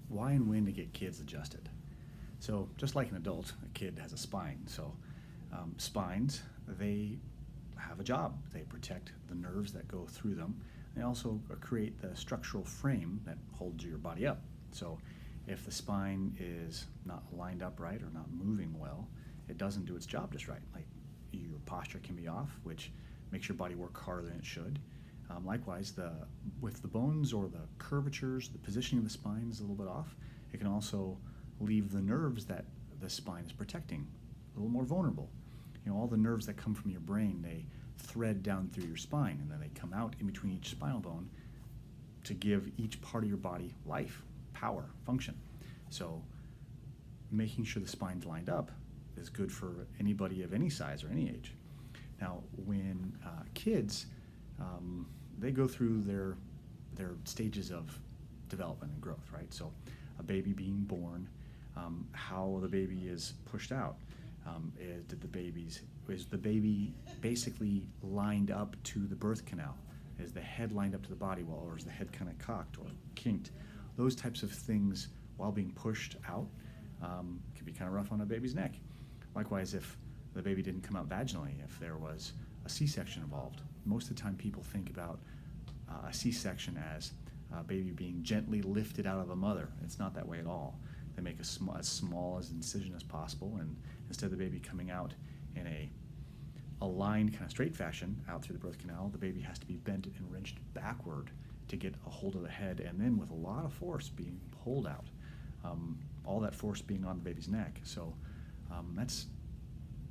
why and when to get kids adjusted. So just like an adult, a kid has a spine. So spines, they have a job. They protect the nerves that go through them. They also create the structural frame that holds your body up. So if the spine is not lined up right or not moving well, it doesn't do its job just right. Like your posture can be off, which makes your body work harder than it should. Likewise, with the bones or the curvatures, the positioning of the spine is a little bit off. It can also leave the nerves that the spine is protecting a little more vulnerable. All the nerves that come from your brain, they thread down through your spine, and then they come out in between each spinal bone to give each part of your body life, power, function. So making sure the spine's lined up is good for anybody of any size or any age. Now, when kids, they go through their stages of development and growth, right? So a baby being born, how the baby is pushed out. Is the baby basically lined up to the birth canal? Is the head lined up to the body wall, or is the head kind of cocked or kinked? Those types of things, while being pushed out, can be kind of rough on a baby's neck. Likewise, if the baby didn't come out vaginally, if there was a C-section involved, most of the time people think about a C-section as a baby being gently lifted out of a mother. It's not that way at all. They make as small as incision as possible, and instead of the baby coming out in a aligned kind of straight fashion out through the birth canal, the baby has to be bent and wrenched backward to get a hold of the head, and then with a lot of force being pulled out, all that force being on the baby's neck. So that's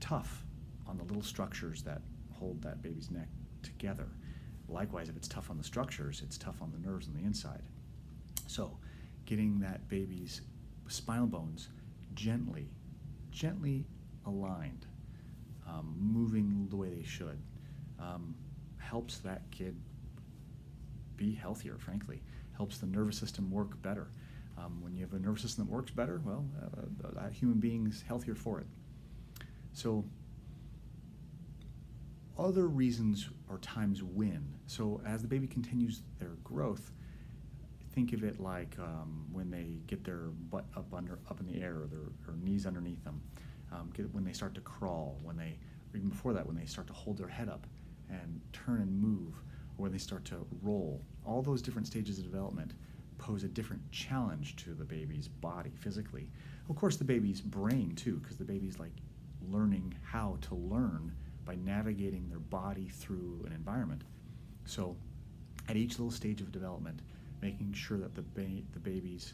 tough on the little structures that hold that baby's neck together. Likewise, if it's tough on the structures, it's tough on the nerves on the inside. So getting that baby's spinal bones gently aligned, moving the way they should, helps that kid be healthier, frankly. Helps the nervous system work better. When you have a nervous system that works better, well, that human being is healthier for it. So other reasons or times when. So as the baby continues their growth, think of it like when they get their butt up in the air, or their knees underneath them, when they start to crawl, or even before that, when they start to hold their head up and turn and move, or when they start to roll. All those different stages of development pose a different challenge to the baby's body physically. Of course, the baby's brain too, because the baby's like learning how to learn by navigating their body through an environment. So at each little stage of development, making sure that the baby's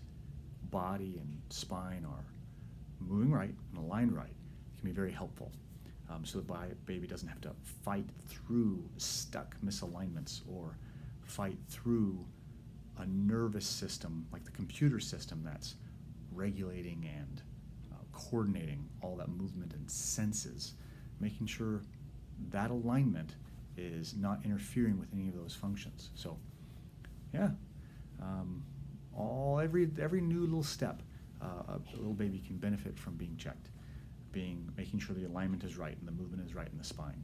body and spine are moving right and aligned right can be very helpful. So the baby doesn't have to fight through stuck misalignments or fight through a nervous system like the computer system that's regulating and coordinating all that movement and senses, making sure that alignment is not interfering with any of those functions. So yeah, every new little step, a little baby can benefit from being checked, making sure the alignment is right and the movement is right in the spine.